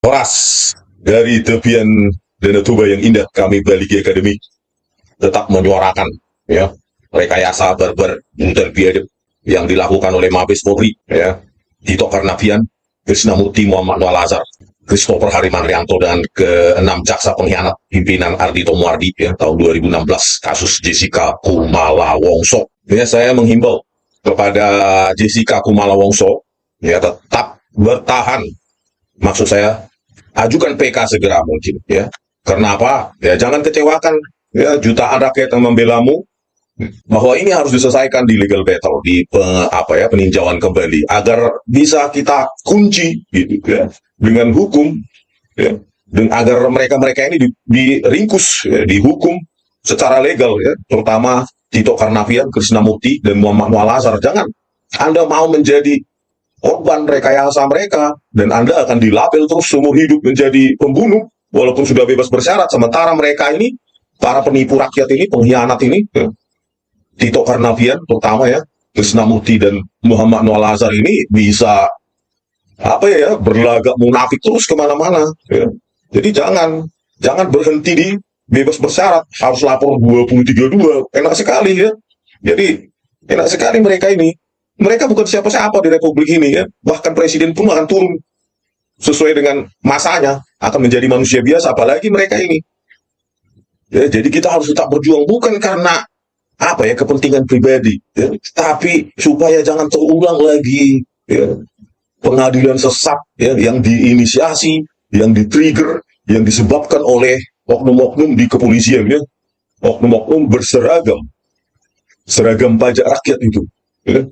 Horas dari tepian Danau Toba yang indah, kami Baligi Academy tetap menyuarakan ya rekayasa barbar brutal biadab yang dilakukan oleh Mabes Polri ya, Tito Karnavian, Krisnamurti Muhammad Noah Lazar, Christopher Harimanrianto, dan ke-6 jaksa pengkhianat pimpinan Ardhito Muardi ya, tahun 2016 kasus Jessica Kumala Wongso. Ya, saya menghimbau kepada Jessica Kumala Wongso ya tetap bertahan. Maksud saya, ajukan PK segera mungkin ya. Karena apa? Ya jangan kecewakan ya jutaan rakyat yang membelamu, bahwa ini harus diselesaikan di legal battle, di peninjauan kembali agar bisa kita kunci gitu ya dengan hukum ya, dan agar mereka-mereka ini diringkus ya, dihukum secara legal ya, terutama Tito Karnavian, Krisnamurti, dan Muhammad Noah Lazar. Jangan Anda mau menjadi korban rekayasa mereka dan Anda akan dilabel terus seumur hidup menjadi pembunuh walaupun sudah bebas bersyarat, sementara mereka ini para penipu rakyat ini, pengkhianat ini ya, Tito Karnavian terutama ya, Krisnamurti dan Muhammad Noah Lazar ini bisa berlagak munafik terus kemana-mana ya. Jadi jangan berhenti di bebas bersyarat, harus lapor 2032, enak sekali ya. Jadi enak sekali mereka bukan siapa-siapa di republik ini ya, bahkan presiden pun akan turun sesuai dengan masanya, akan menjadi manusia biasa, apalagi mereka ini ya. Jadi kita harus tetap berjuang, bukan karena kepentingan pribadi ya, tapi supaya jangan terulang lagi ya, pengadilan sesat ya, yang diinisiasi, yang di-trigger, yang disebabkan oleh oknum-oknum di kepolisian ya, oknum-oknum seragam pajak rakyat itu ya,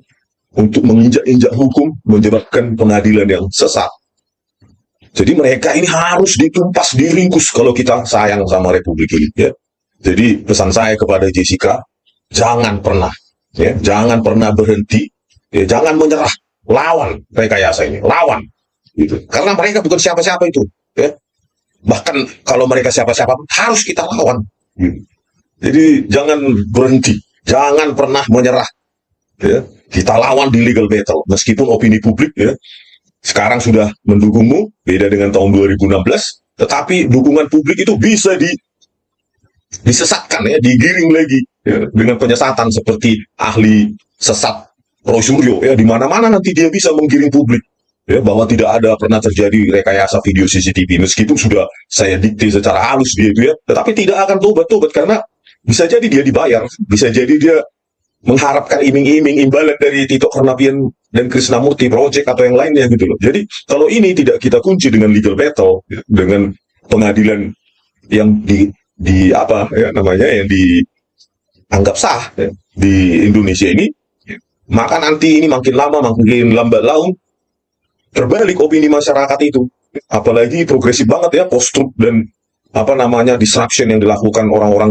untuk menginjak-injak hukum, menyebabkan pengadilan yang sesat. Jadi mereka ini harus ditumpas, diringkus kalau kita sayang sama republik ini ya. Jadi pesan saya kepada Jessica, jangan pernah berhenti ya, jangan menyerah, lawan rekayasa ini, lawan gitu. Karena mereka bukan siapa-siapa itu ya, bahkan kalau mereka siapa-siapa harus kita lawan gitu. Jadi jangan berhenti, jangan pernah menyerah ya. Kita lawan di legal battle, meskipun opini publik ya sekarang sudah mendukungmu, beda dengan tahun 2016, tetapi dukungan publik itu bisa disesatkan ya, digiring lagi ya, dengan penyesatan seperti ahli sesat Roy Suryo ya, di mana-mana nanti dia bisa menggiring publik ya, bahwa tidak ada pernah terjadi rekayasa video CCTV, meskipun sudah saya dikte secara halus dia itu ya, tetapi tidak akan tobat karena bisa jadi dia dibayar, bisa jadi dia mengharapkan iming-iming imbalan dari Tito Karnavian dan Krisnamurti Project atau yang lainnya gitu loh. Jadi kalau ini tidak kita kunci dengan legal battle ya, dengan pengadilan yang yang dianggap sah ya, di Indonesia ini, maka nanti ini makin lama makin lambat laun terbalik opini masyarakat itu. Apalagi progresif banget ya post-truth dan disruption yang dilakukan orang-orang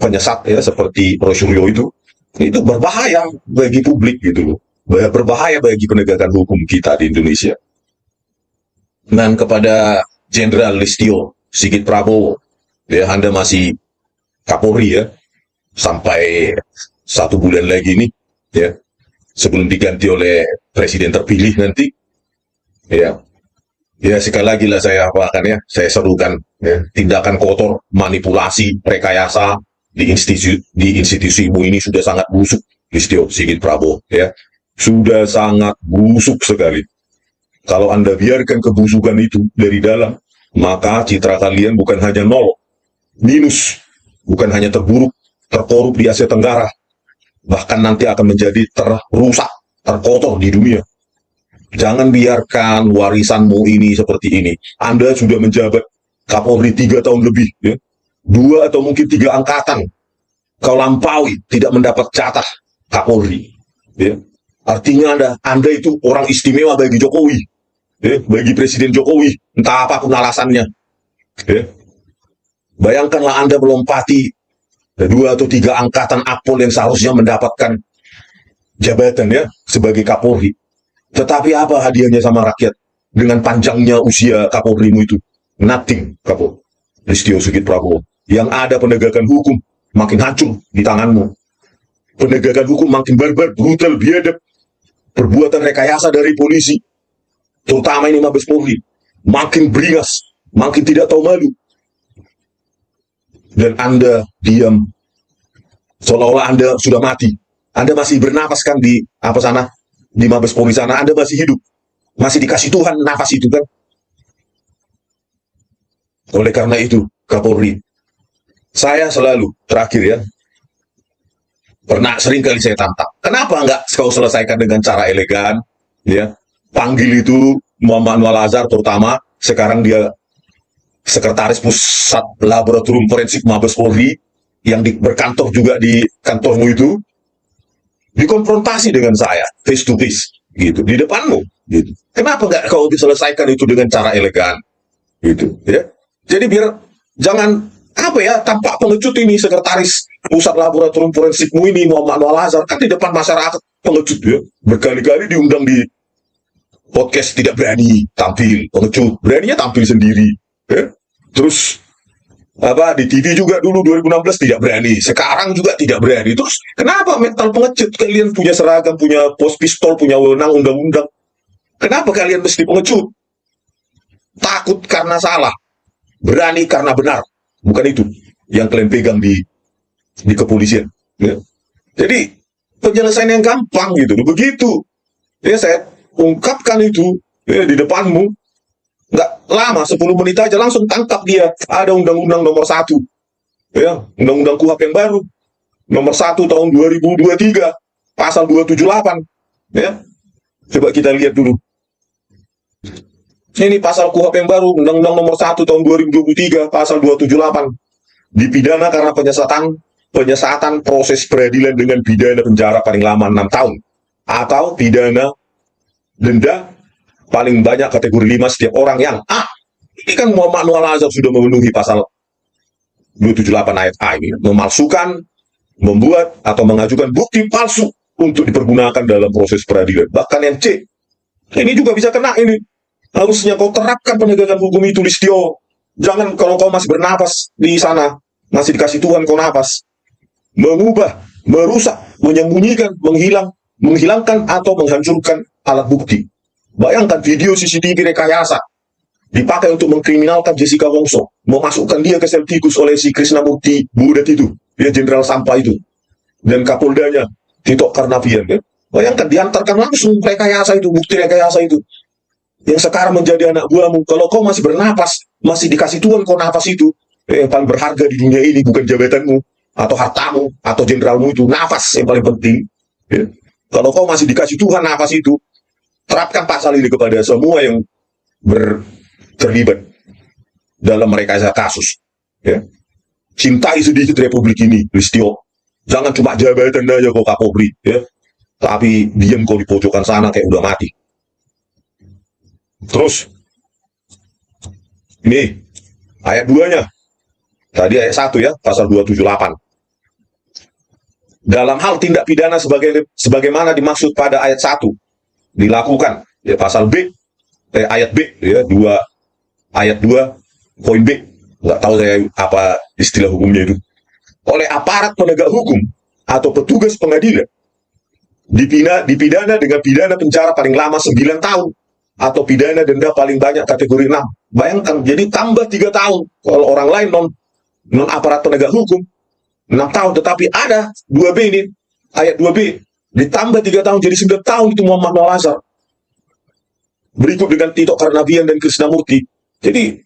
penyesat ya seperti Roy Suryo itu berbahaya bagi publik gitu loh, berbahaya bagi penegakan hukum kita di Indonesia. Dan kepada Jenderal Listio Sigit Prabowo ya, Anda masih Kapolri ya sampai 1 bulan lagi nih ya, sebelum diganti oleh presiden terpilih nanti ya. Ya sekali lagi lah saya saya serukan ya, tindakan kotor, manipulasi, rekayasa di institusimu ini sudah sangat busuk, Listio Sigit Prabowo ya, sudah sangat busuk sekali. Kalau Anda biarkan kebusukan itu dari dalam, maka citra kalian bukan hanya nol, minus, bukan hanya terburuk, terkorup di Asia Tenggara, bahkan nanti akan menjadi terrusak, terkotor di dunia. Jangan biarkan warisanmu ini seperti ini. Anda sudah menjabat Kapolri 3 tahun lebih ya, 2 atau mungkin 3 angkatan kau lampaui tidak mendapat jatah Kapolri ya. Artinya Anda itu orang istimewa bagi Jokowi ya, bagi Presiden Jokowi, entah apapun alasannya ya. Bayangkanlah Anda melompati 2 atau 3 angkatan Akpol yang seharusnya mendapatkan jabatan ya sebagai Kapolri, tetapi apa hadiahnya sama rakyat dengan panjangnya usia Kapolrimu itu? Nothing, Kapolri Listio Sigit Prabowo. Yang ada penegakan hukum makin hancur di tanganmu. Penegakan hukum makin barbar, brutal, biadab. Perbuatan rekayasa dari polisi, terutama ini Mabes Polri, makin beringas, makin tidak tahu malu. Dan Anda diam, seolah-olah Anda sudah mati. Anda masih bernapas kan di apa sana, di Mabes Polri sana, Anda masih hidup, masih dikasih Tuhan nafas itu kan. Oleh karena itu, Kapolri, saya selalu terakhir ya, pernah sering kali saya tantang, kenapa nggak kau selesaikan dengan cara elegan, ya, panggil itu Muhammad Anwar Al-Azhar terutama, sekarang dia sekretaris pusat laboratorium forensik Mabes Polri, yang berkantor juga di kantormu itu, dikonfrontasi dengan saya face to face gitu di depanmu gitu. Kenapa nggak kau diselesaikan itu dengan cara elegan gitu ya? Jadi biar jangan apa ya, tampak pengecut ini sekretaris pusat laboratorium forensikmu ini Muhammad Anwar Al-Azhar kan di depan masyarakat pengecut ya, berkali-kali diundang di podcast tidak berani tampil pengecut, beraninya tampil sendiri ya. Terus apa di TV juga dulu 2016 tidak berani, sekarang juga tidak berani. Terus kenapa mental pengecut? Kalian punya seragam, punya pos pistol, punya wewenang undang-undang, kenapa kalian mesti pengecut? Takut karena salah, berani karena benar, bukan itu yang kalian pegang di kepolisian ya. Jadi penyelesaian yang gampang gitu begitu ya, saya ungkapkan itu ya, di depanmu. Nggak lama, 10 menit aja langsung tangkap dia. Ada undang-undang nomor 1 ya, undang-undang KUHP yang baru nomor 1 tahun 2023 pasal 278 ya. Coba kita lihat dulu, ini pasal KUHP yang baru, undang-undang nomor 1 tahun 2023 pasal 278, dipidana karena penyesatan proses peradilan dengan pidana penjara paling lama 6 tahun atau pidana denda paling banyak kategori 5 setiap orang yang ini kan Muhammad Anwar Al-Azhar sudah memenuhi pasal 278 ayat A ini, memalsukan, membuat atau mengajukan bukti palsu untuk dipergunakan dalam proses peradilan. Bahkan yang C, ini juga bisa kena ini. Harusnya kau terapkan penegakan hukum itu, Listio. Jangan kalau kau masih bernapas di sana, masih dikasih Tuhan kau napas. Mengubah, merusak, menyembunyikan, menghilangkan atau menghancurkan alat bukti. Bayangkan video CCTV rekayasa dipakai untuk mengkriminalkan Jessica Wongso, memasukkan dia ke sel tikus oleh si Krishnamurti Budat itu, dia jenderal sampah itu, dan Kapoldanya Tito Karnavian ya. Bayangkan diantarkan langsung rekayasa itu, bukti rekayasa itu, yang sekarang menjadi anak buahmu. Kalau kau masih bernapas, masih dikasih Tuhan kau nafas itu, yang paling berharga di dunia ini bukan jabatanmu atau hartamu atau jenderalmu, itu nafas yang paling penting ya. Kalau kau masih dikasih Tuhan nafas itu, terapkan pasal ini kepada semua yang terlibat dalam rekayasa kasus ya. Cintai sedikit republik ini, Listio. Jangan cuma jabatan aja kau Kapolri ya, tapi diam kau di pojokan sana kayak udah mati. Terus ini ayat 2-nya, tadi ayat 1 ya, pasal 278. Dalam hal tindak pidana sebagaimana dimaksud pada ayat 1 dilakukan ya, pasal B ayat B ya, 2 ayat 2 poin B, nggak tahu saya apa istilah hukumnya itu, oleh aparat penegak hukum atau petugas pengadilan, dipidana dengan pidana penjara paling lama 9 tahun atau pidana denda paling banyak kategori 6. Bayangkan, jadi tambah 3 tahun kalau orang lain non aparat penegak hukum 6 tahun, tetapi ada 2B ini, ayat 2B ditambah 3 tahun jadi 9 tahun itu Muhammad Anwar Al-Azhar. Berikut dengan Tito Karnavian dan Krishnamurti. Jadi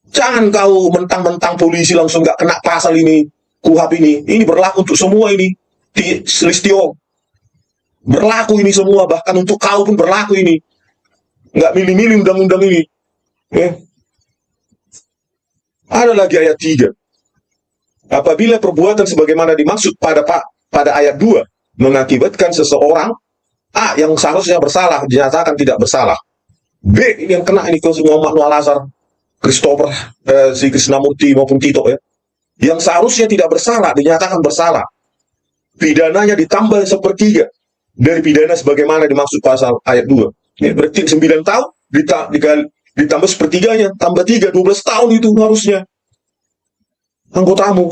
jangan kau mentang-mentang polisi langsung nggak kena pasal ini, KUHP ini. Ini berlaku untuk semua ini, Listio. Berlaku ini semua, bahkan untuk kau pun berlaku ini. Nggak milih-milih undang-undang ini. Ada lagi ayat 3. Apabila perbuatan sebagaimana dimaksud pada ayat 2 mengakibatkan seseorang yang seharusnya bersalah dinyatakan tidak bersalah. B ini yang kena ini ke Muhammad Anwar Al-Azhar, Christopher, si Krishnamurti maupun Tito ya, yang seharusnya tidak bersalah dinyatakan bersalah. Pidananya ditambah 1/3 dari pidana sebagaimana dimaksud pasal ayat 2. Ini berarti 9 tahun ditambah 1/3-nya, tambah 3, 12 tahun itu harusnya. Anggotamu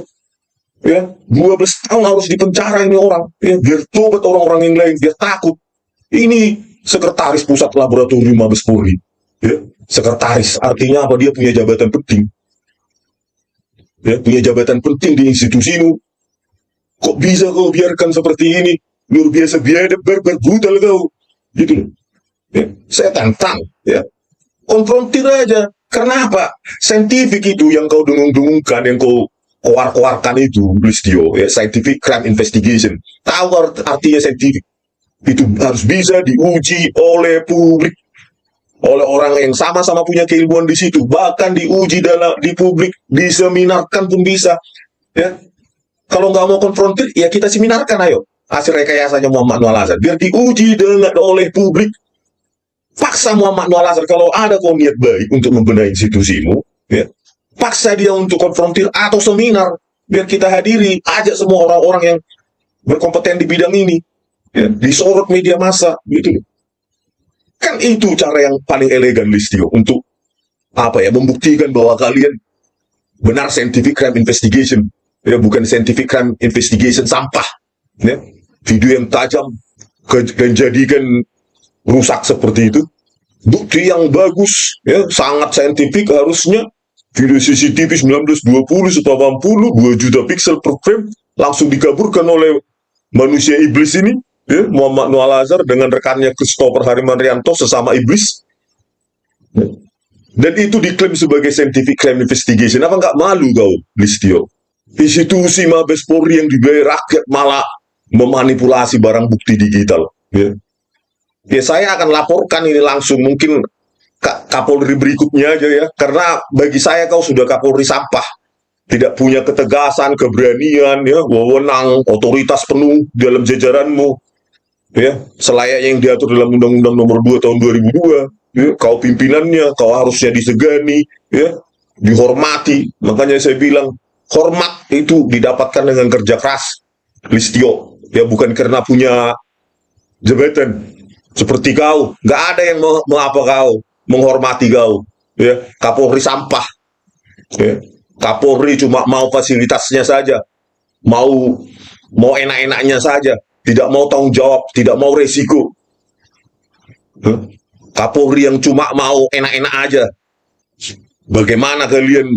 ya, 12 tahun harus dipenjara ini orang ya, biar tobat orang-orang yang lain, biar takut. Ini sekretaris pusat laboratorium Mabes Polri ya, sekretaris. Artinya apa? Dia punya jabatan penting. Ya, punya jabatan penting di institusi ini. Kok bisa kau biarkan seperti ini? Luar biasa biadab, brutal kau. Gitu loh. Ya, saya tantang. Ya, konfrontir aja. Karena apa? Saintifik itu yang kau dengung-dengungkan, yang kau keluarkan itu, Listio, ya, scientific crime investigation. Tahu artinya saintifik? Itu harus bisa diuji oleh publik, oleh orang yang sama-sama punya keilmuan di situ, bahkan diuji di publik, diseminarkan pun bisa. Ya, kalau nggak mau konfrontir, ya kita seminarkan, ayo. Hasil rekayasanya Muhammad Noor Al-Azhar, biar diuji oleh publik. Paksa Muhammad Noor Al-Azhar, kalau ada kau niat baik untuk membenahi institusimu, ya, paksa dia untuk konfrontir atau seminar, biar kita hadiri, ajak semua orang-orang yang berkompeten di bidang ini, ya, disorot media massa, gitu. Kan itu cara yang paling elegan, Listio, untuk apa ya, membuktikan bahwa kalian benar scientific crime investigation, ya, bukan scientific crime investigation sampah, ya, video yang tajam dan jadikan rusak seperti itu. Bukti yang bagus, ya, sangat saintifik harusnya. Video CCTV 1920 180 2 juta piksel per frame langsung dikaburkan oleh manusia iblis ini, ya, Muhammad Noor Al-Azhar dengan rekannya Christopher Harimanrianto, sesama iblis. Dan itu diklaim sebagai scientific crime investigation. Apa nggak malu kau, Listio? Institusi Mabes Polri yang dibayar rakyat malah memanipulasi barang bukti digital, ya. Ya, saya akan laporkan ini langsung, mungkin Kapolri berikutnya aja, ya. Karena bagi saya kau sudah Kapolri sampah. Tidak punya ketegasan, keberanian, ya, wewenang, otoritas penuh dalam jajaranmu. Ya, selayaknya yang diatur dalam Undang-Undang Nomor 2 Tahun 2002. Ya, kau pimpinannya, kau harusnya disegani, ya, dihormati. Makanya saya bilang, hormat itu didapatkan dengan kerja keras, Listio. Ya, bukan karena punya jabatan. Seperti kau, nggak ada yang menghormati kau, ya. Kapolri sampah, ya. Kapolri cuma mau fasilitasnya saja, mau enak-enaknya saja, tidak mau tanggung jawab, tidak mau resiko. Kapolri yang cuma mau enak-enak aja. Bagaimana kalian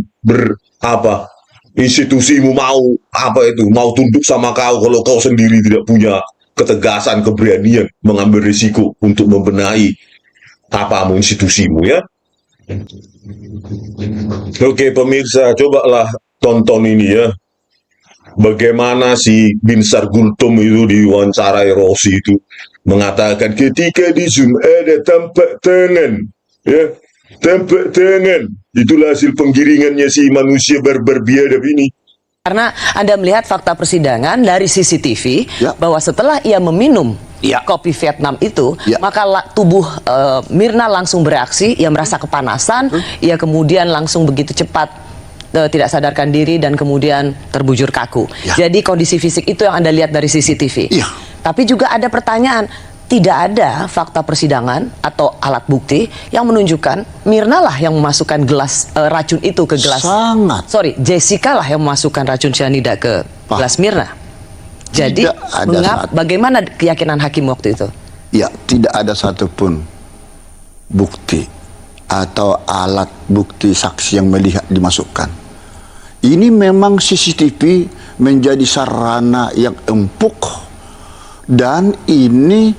institusimu mau tunduk sama kau kalau kau sendiri tidak punya ketegasan, keberanian mengambil risiko untuk membenahi institusimu, ya. Oke, pemirsa, cobalah tonton ini, ya. Bagaimana si Binsar Gultom itu diwawancarai Rossi itu mengatakan ketika di Zoom ada tampak tangan, ya, tampak tangan. Itulah hasil penggiringannya si manusia barbar biadab ini. Karena Anda melihat fakta persidangan dari CCTV, ya, bahwa setelah ia meminum, ya, kopi Vietnam itu, ya, maka tubuh Mirna langsung bereaksi, ia merasa kepanasan, ia kemudian langsung begitu cepat tidak sadarkan diri dan kemudian terbujur kaku. Ya. Jadi kondisi fisik itu yang Anda lihat dari CCTV. Ya. Tapi juga ada pertanyaan, tidak ada fakta persidangan atau alat bukti yang menunjukkan Mirna lah yang memasukkan gelas racun itu ke gelas. Jessica lah yang memasukkan racun cyanida ke gelas Mirna. Jadi bagaimana keyakinan hakim waktu itu? Ya, tidak ada satupun bukti atau alat bukti saksi yang melihat dimasukkan. Ini memang CCTV menjadi sarana yang empuk, dan ini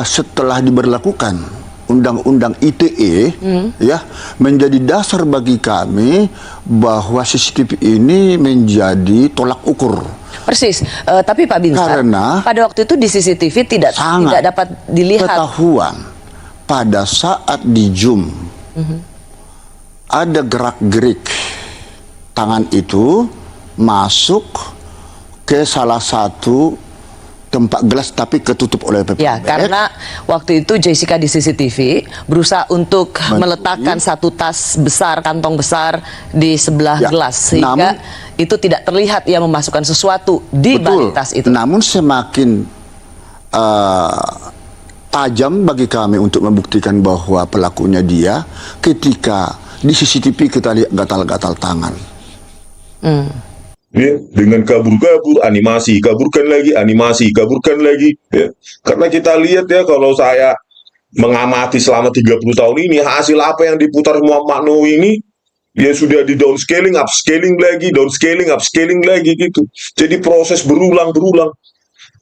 setelah diberlakukan Undang-Undang ITE, ya, menjadi dasar bagi kami bahwa CCTV ini menjadi tolak ukur. Persis, tapi Pak Binsar, karena pada waktu itu di CCTV tidak dapat dilihat. Ketahuan pada saat di Zoom ada gerak-gerik tangan itu masuk ke salah satu tempat gelas tapi ketutup oleh PPBS. Ya, karena waktu itu Jessica di CCTV berusaha untuk meletakkan satu tas besar, kantong besar di sebelah gelas, sehingga itu tidak terlihat ia memasukkan sesuatu di balik tas itu. Namun semakin tajam bagi kami untuk membuktikan bahwa pelakunya dia ketika di CCTV kita lihat gatal-gatal tangan. Ya, dengan kabur-kabur, animasi, kaburkan lagi, animasi, kaburkan lagi, ya. Karena kita lihat, ya, kalau saya mengamati selama 30 tahun ini, hasil apa yang diputar Muhammad Nuh ini, dia sudah di downscaling, upscaling lagi, downscaling, upscaling lagi gitu. Jadi proses berulang-berulang.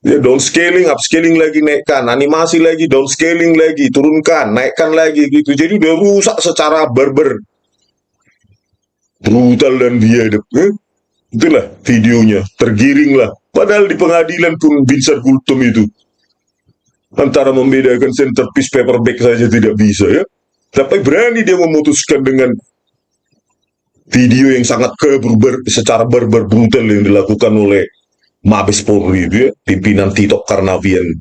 Ya, downscaling, upscaling lagi, naikkan, animasi lagi, downscaling lagi, turunkan, naikkan lagi gitu. Jadi udah rusak secara barbar, brutal dan biadab. Itulah videonya, tergiring lah. Padahal di pengadilan pun Binsar Gultom itu antara membedakan centerpiece paperback saja tidak bisa ya. Tapi berani dia memutuskan dengan video yang sangat secara barbar brutal yang dilakukan oleh Mabes Polri itu ya, pimpinan Tito Karnavian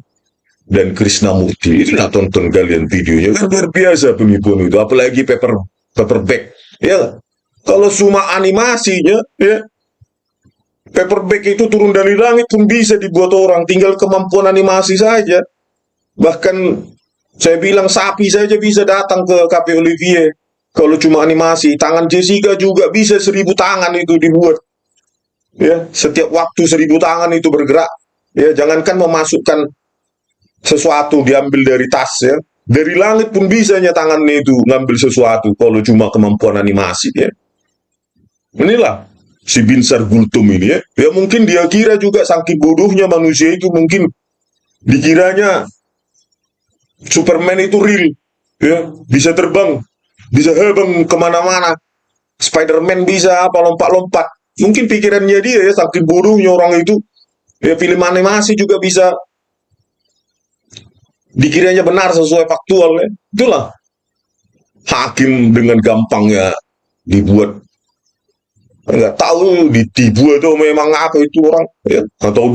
dan Krisnamurti. Itu tonton kalian videonya, kan luar biasa penipuan itu, apalagi paperback. Ya, kalau cuma animasinya, ya, paperback itu turun dari langit pun bisa dibuat orang, tinggal kemampuan animasi saja. Bahkan saya bilang sapi saja bisa datang ke Cafe Olivier. Kalau cuma animasi, tangan Jessica juga bisa 1000 tangan itu dibuat. Ya, setiap waktu 1000 tangan itu bergerak. Ya, jangankan memasukkan sesuatu diambil dari tas ya. Dari langit pun bisanya tangannya itu ngambil sesuatu kalau cuma kemampuan animasi ya. Inilah si Binsar Gultom ini ya. Ya mungkin dia kira juga saking bodohnya manusia itu, mungkin dikiranya Superman itu real ya, bisa terbang, bisa herbang kemana-mana. Spider-Man bisa apa lompat-lompat. Mungkin pikirannya dia ya, saking bodohnya orang itu. Ya film animasi juga bisa dikiranya benar sesuai faktual ya. Itulah hakim dengan gampangnya dibuat, nggak tahu ditipu atau memang apa itu orang ya, atau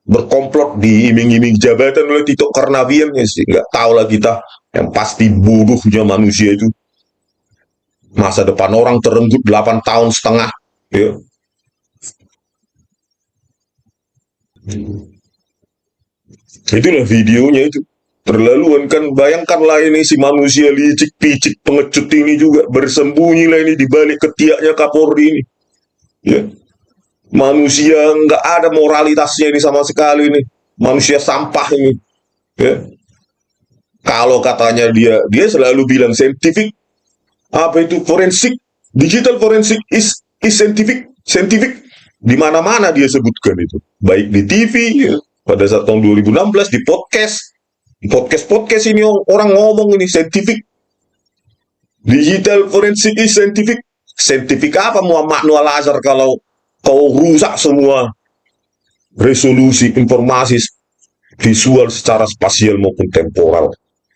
berkomplot diiming-iming jabatan oleh Tito Karnavian ya sih, nggak tahu lah kita. Yang pasti bodohnya manusia itu. Masa depan orang terenggut 8,5 tahun ya. Itulah videonya itu. Terlaluan kan, bayangkanlah ini si manusia licik-picik pengecut ini juga bersembunyi lah ini di balik ketiaknya Kapolri ini. Ya. Manusia nggak ada moralitasnya ini sama sekali ini. Manusia sampah ini. Ya. Kalau katanya dia selalu bilang scientific, apa itu forensik, digital forensik is scientific, di mana-mana dia sebutkan itu, baik di TV ya, pada saat tahun 2016 di podcast ini orang ngomong ini scientific, digital forensik is scientific apa Muhammad Nuh Al-Azhar kalau kau rusak semua resolusi informasi visual secara spasial maupun temporal.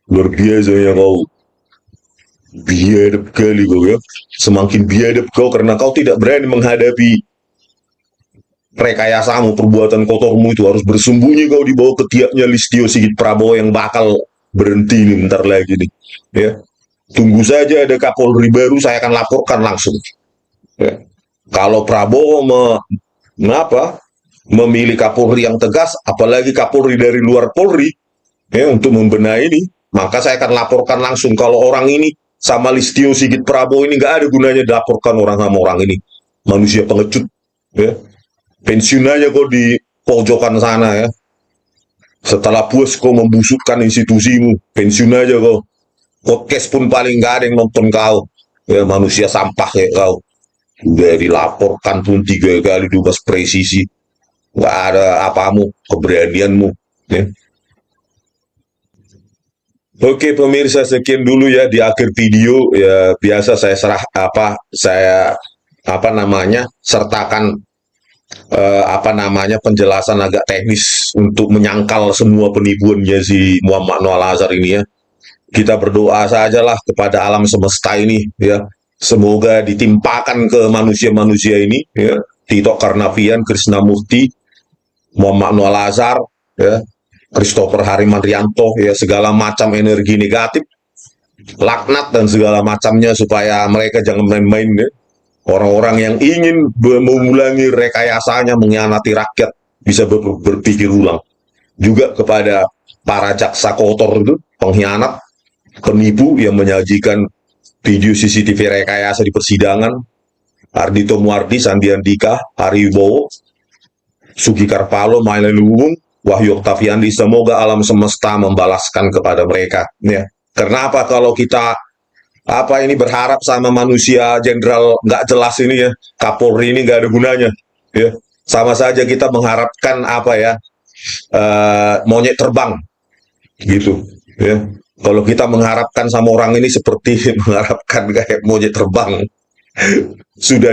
Luar biasa ya kau. Biadab kali kau ya. Semakin biadab kau karena kau tidak berani menghadapi rekayasamu, perbuatan kotormu itu. Harus bersembunyi kau di bawah ketiaknya Listio Sigit Prabowo yang bakal berhenti nih bentar lagi nih ya. Tunggu saja ada Kapolri baru, saya akan laporkan langsung ya. Kalau Prabowo memilih Kapolri yang tegas, apalagi Kapolri dari luar Polri ya, untuk membenahi ini, maka saya akan laporkan langsung. Kalau orang ini sama Listio Sigit Prabowo ini nggak ada gunanya dilaporkan orang sama orang ini, manusia pengecut ya. Pensiun aja kok di pojokan sana ya. Setelah puas kau membusukkan institusimu, pensiun aja kau. Podcast pun paling nggak ada yang nonton kau ya, manusia sampah kayak kau. Udah dilaporkan pun 3 kali dubas presisi, nggak ada apamu, keberanianmu ya. Oke pemirsa, sekian dulu ya di akhir video ya. Biasa saya sertakan penjelasan agak teknis untuk menyangkal semua penipuannya si Muhammad Nuh Al-Azhar ini ya. Kita berdoa sajalah kepada alam semesta ini ya, semoga ditimpakan ke manusia-manusia ini ya, Tito Karnavian, Krisnamurti, Muhammad Nuh Al-Azhar ya, Christopher Harimantrianto ya, segala macam energi negatif, laknat dan segala macamnya, supaya mereka jangan main-main ya. Orang-orang yang ingin mengulangi rekayasanya, mengkhianati rakyat, bisa berpikir ulang. Juga kepada para jaksa kotor itu, pengkhianat, penipu yang menyajikan video CCTV rekayasa di persidangan, Ardhito Muardi, Sandi Andika, Ari Wibowo, Sugi Karpalo, Mailen Luwung, Wahyu Oktaviandi, semoga alam semesta membalaskan kepada mereka. Ya. Karena apa kalau kita ini berharap sama manusia jenderal nggak jelas ini ya, Kapolri ini nggak ada gunanya. Ya. Sama saja kita mengharapkan monyet terbang gitu. Ya. Kalau kita mengharapkan sama orang ini seperti mengharapkan kayak monyet terbang, sudah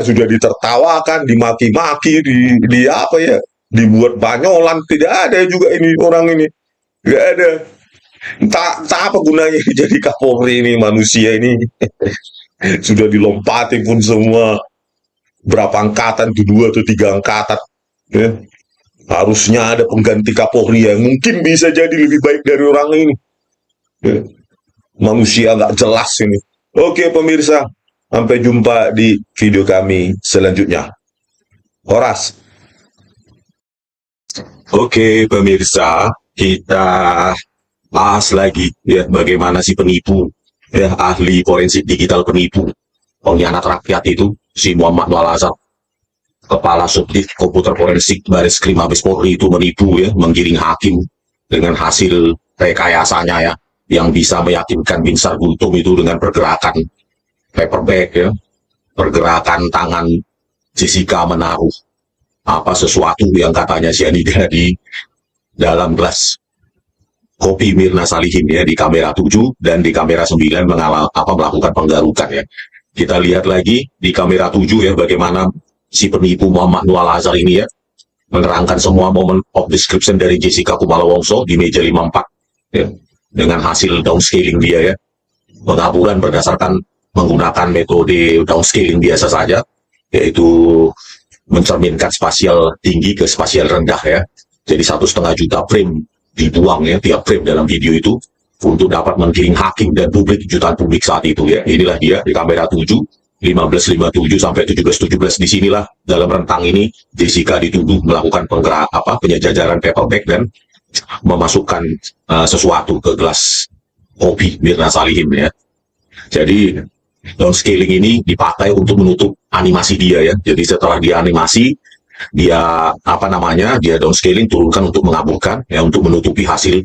sudah ditertawakan, dimaki-maki, dibuat banyolan, tidak ada juga ini orang ini, nggak ada. Entah apa gunanya jadi Kapolri ini, manusia ini sudah dilompati pun semua berapa angkatan, 2 atau 3 angkatan, ya. Harusnya ada pengganti Kapolri yang mungkin bisa jadi lebih baik dari orang ini. Ya. Manusia nggak jelas ini. Oke pemirsa, sampai jumpa di video kami selanjutnya. Horas. Oke pemirsa, kita bahas lagi ya bagaimana si penipu, ya ahli forensik digital penipu, pengkhianat rakyat itu, si Muhammad Nual Azhar, Kepala Subdit Komputer Forensik Baris Krim Mabes Polri itu menipu ya, menggiring hakim dengan hasil rekayasanya ya, yang bisa meyakinkan Binsar Gultom itu dengan pergerakan paperback ya, pergerakan tangan Jessica menaruh sesuatu yang katanya cyanida di dalam gelas kopi Mirna Salihin ya, di kamera 7 dan di kamera 9 melakukan penggarukan ya. Kita lihat lagi di kamera 7 ya, bagaimana si penipu Muhammad Nual Azhar ini ya menerangkan semua momen of description dari Jessica Kumala Wongso di meja 54 ya, dengan hasil downscaling dia ya, pengaburan berdasarkan menggunakan metode downscaling biasa saja, yaitu mencerminkan spasial tinggi ke spasial rendah ya. Jadi 1,5 juta frame dibuang ya, tiap frame dalam video itu untuk dapat menggiring hakim dan publik, jutaan publik saat itu ya. Inilah dia di kamera 7, 15.57 sampai 17.17. Disinilah dalam rentang ini Jessica dituduh melakukan penjajaran paperback dan memasukkan sesuatu ke gelas kopi Mirna Salihin ya. Jadi downscaling ini dipakai untuk menutup animasi dia ya. Jadi setelah dia animasi, dia dia downscaling, turunkan untuk mengaburkan ya, untuk menutupi hasil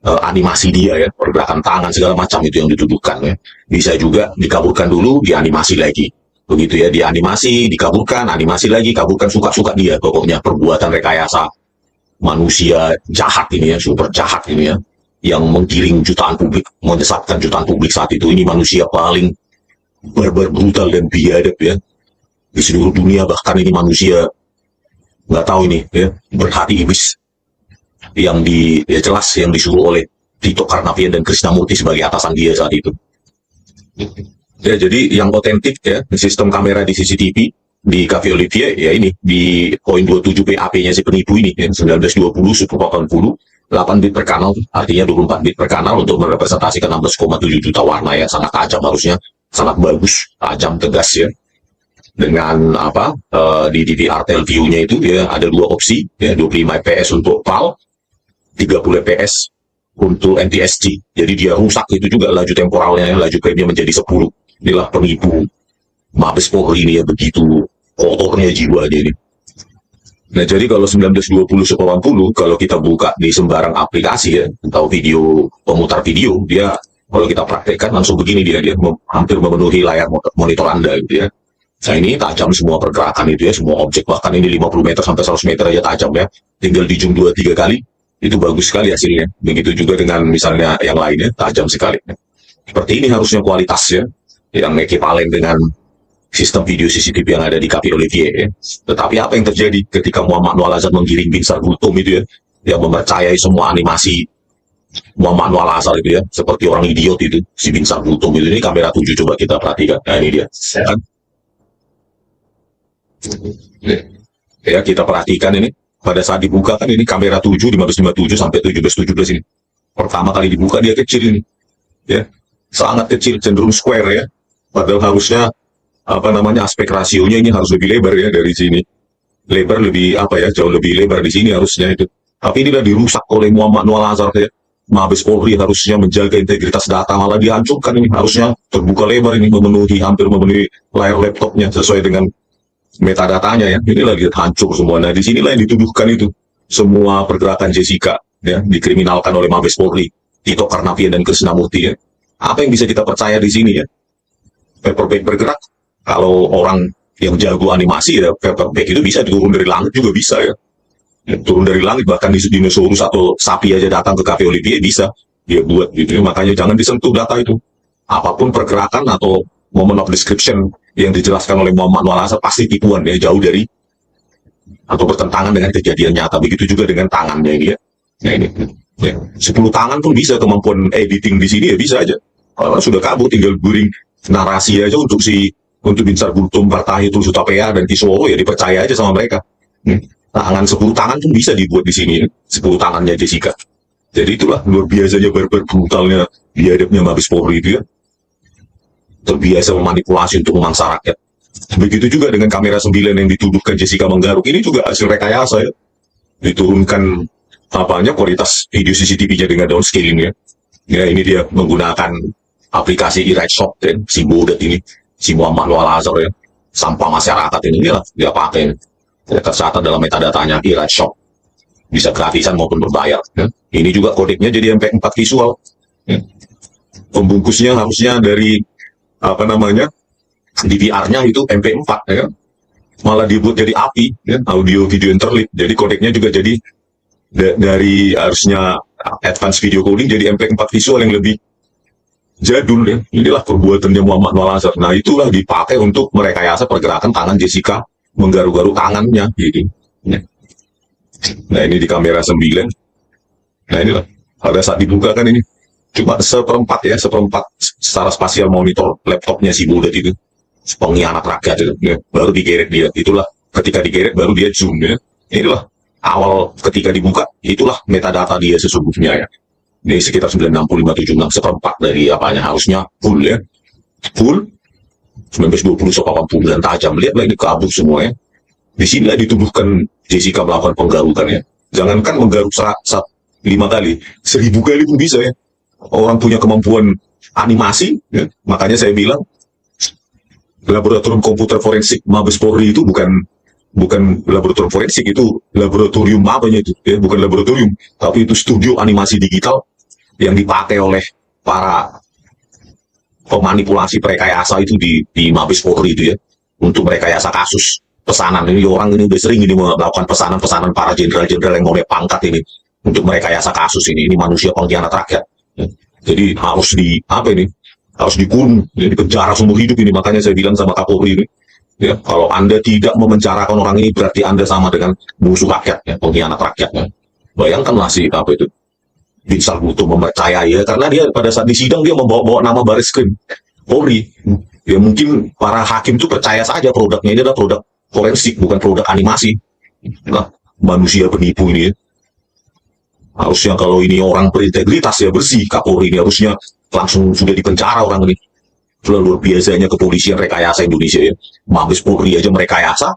animasi dia ya, pergerakan tangan segala macam itu yang dituduhkan ya. Bisa juga dikaburkan dulu, dianimasi lagi, begitu ya, dianimasi, dikaburkan, animasi lagi, kaburkan, suka-suka dia. Pokoknya perbuatan rekayasa manusia jahat ini ya, super jahat ini ya, yang menggiring jutaan publik, menyesatkan jutaan publik saat itu. Ini manusia paling barbar, brutal dan biadab ya di seluruh dunia. Bahkan ini manusia nggak tahu ini ya, berhati iblis yang jelas yang disuruh oleh Tito Karnavian dan Krishnamurti sebagai atasan dia saat itu. Ya, jadi yang otentik ya, sistem kamera di CCTV di Cafe Olivier ya, ini di poin 27 PAP-nya si penipu ini ya, 1920 180 8 bit per kanal, artinya 24 bit per kanal untuk merepresentasikan 16,7 juta warna ya, sangat tajam, harusnya sangat bagus, tajam, tegas ya. Dengan di DVR tel view-nya itu ya ada 2 opsi ya, 25 fps untuk PAL, 30 fps untuk NTSC. Jadi dia rusak itu juga laju temporalnya ya, laju frame-nya menjadi 10. Inilah penipu Mabes Polri ini ya, begitu kotornya jiwanya ini. Nah, jadi kalau 1920 180, kalau kita buka di sembarang aplikasi ya, atau video pemutar video, dia kalau kita praktekkan langsung begini, dia hampir memenuhi layar monitor Anda gitu ya. Nah, ini tajam semua pergerakan itu ya, semua objek, bahkan ini 50 meter sampai 100 meter aja tajam ya. Tinggal di zoom 2-3 kali, itu bagus sekali hasilnya. Begitu juga dengan misalnya yang lainnya, tajam sekali. Seperti ini harusnya kualitasnya, yang ekivalen dengan sistem video CCTV yang ada di Cafe Olivier ya. Tetapi apa yang terjadi ketika Muhammad Nual Azhar menggiring Binsar Gultom itu ya, yang mempercayai semua animasi Muhammad Nual Azhar itu ya, seperti orang idiot itu, si Binsar Gultom itu. Ini kamera 7, coba kita perhatikan. Nah, ini dia. Ya, kita perhatikan ini. Pada saat dibuka kan ini kamera 7, 1557 sampai 1717 ini. Pertama kali dibuka dia kecil ini. Ya, sangat kecil, cenderung square ya. Padahal harusnya aspek rasionya ini harus lebih lebar ya dari sini. Lebar lebih jauh lebih lebar di sini harusnya itu. Tapi inilah dirusak oleh Muhammad Nual Azhar ya. Mabes Polri harusnya menjaga integritas data, malah dihancurkan ini. Harusnya terbuka lebar ini, hampir memenuhi layar laptopnya sesuai dengan metadatanya ya. Ini lagi hancur semua. Nah, di sinilah yang dituduhkan itu. Semua pergerakan Jessica ya dikriminalkan oleh Mabes Polri, Tito Karnavian dan Krisnamurti ya. Apa yang bisa kita percaya di sini ya? Paperback bergerak. Kalau orang yang jago animasi ya, paperback itu bisa turun dari langit juga bisa ya. Turun dari langit, bahkan di dinosaurus atau sapi aja datang ke Cafe Olivier bisa dia buat gitu. Makanya jangan disentuh data itu. Apapun pergerakan atau moment of description yang dijelaskan oleh Muhammad Walasa pasti tipuan ya, jauh dari atau bertentangan dengan kejadian nyata. Begitu juga dengan tangannya ini ya. Nah ini ya. 10 tangan pun bisa, kemampuan editing di sini ya bisa aja. Kalau sudah kabur tinggal guring narasi aja untuk Binsar Gultom, Partahi, Tulsutapea dan Kisworo ya dipercaya aja sama mereka. Tangan 10 tangan pun bisa dibuat di sini, 10 tangannya Jessica. Jadi itulah luar biasanya barbar brutalnya biadabnya Mabes Polri itu ya. Terbiasa memanipulasi untuk memangsa rakyat. Begitu juga dengan kamera 9 yang dituduhkan Jessica menggaruk, ini juga hasil rekayasa ya. Diturunkan kualitas video CCTV-nya dengan downscaling ya. Ya ini dia menggunakan aplikasi eRightShop dan si bodet ini, si Muhammad Walazar ya. Sampah masyarakat ini lah dia pakai. Tercatat dalam metadatanya eRightShop, bisa gratisan maupun berbayar ya. Ini juga kodeknya jadi MP4 visual ya. Pembungkusnya harusnya dari DVR-nya itu MP4 ya. Malah dibuat jadi API ya, audio video interleave. Jadi kodeknya juga jadi dari harusnya advance video coding jadi MP4 visual yang lebih jadul ya. Inilah perbuatannya Muhammad Walazar. Nah itulah dipakai untuk merekayasa pergerakan tangan Jessica menggaruk-garuk tangannya gitu. Nah ini di kamera 9. Nah inilah pada saat dibuka kan ini cuma seperempat secara spasial monitor laptopnya si bodet itu, pengkhianat rakyat itu ya. Baru digeret dia, itulah ketika digeret baru dia zoom ya. Inilah awal ketika dibuka, itulah metadata dia sesungguhnya ya. Ini sekitar 96576, seperempat dari harusnya full ya, full 1920 80 tajam. Lihatlah ini kabur semua ya. Di sini dituduhkan Jessica melakukan penggarukan ya. Jangankan menggaruk 5 kali, 1000 kali pun bisa ya. Orang punya kemampuan animasi ya. Makanya saya bilang laboratorium komputer forensik Mabes Polri itu bukan laboratorium forensik, itu laboratorium itu ya, bukan laboratorium, tapi itu studio animasi digital yang dipakai oleh para pemanipulasi perekayasa itu di Mabes Polri itu ya, untuk merekayasa kasus pesanan. Ini orang ini udah sering ini melakukan pesanan-pesanan para jenderal-jenderal yang oleh pangkat ini untuk merekayasa kasus ini manusia pengkhianat rakyat ya. Jadi harus harus dikurung ya, dipenjara seumur hidup ini. Makanya saya bilang sama Kapolri ini ya, kalau Anda tidak memenjarakan orang ini berarti Anda sama dengan musuh rakyat ya, pengkhianat rakyat ya. Bayangkanlah si Binsar Gultom mempercayai ya, karena dia pada saat di sidang dia membawa nama Bareskrim Polri ya. Mungkin para hakim itu percaya saja produknya ini adalah produk forensik, bukan produk animasi. Nah, manusia penipu ini ya. Harusnya kalau ini orang berintegritas ya bersih, Kapolri ini harusnya langsung sudah dipenjara orang ini. Luar biasanya kepolisian rekayasa Indonesia ya. Mabes Polri aja merekayasa,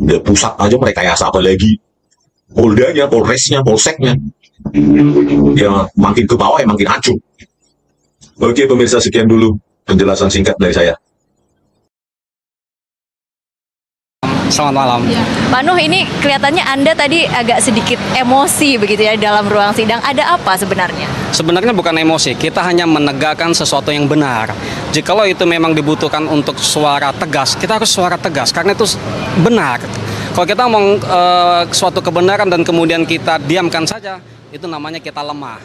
udah pusat aja merekayasa, apalagi Poldanya, Polresnya, Polseknya. Ya makin ke bawah ya makin hancur. Oke pemirsa, sekian dulu penjelasan singkat dari saya. Selamat malam. Pak Nuh, ini kelihatannya Anda tadi agak sedikit emosi begitu ya dalam ruang sidang. Ada apa sebenarnya? Sebenarnya bukan emosi, kita hanya menegakkan sesuatu yang benar. Jikalau itu memang dibutuhkan untuk suara tegas, kita harus suara tegas karena itu benar. Kalau kita ngomong suatu kebenaran dan kemudian kita diamkan saja, itu namanya kita lemah.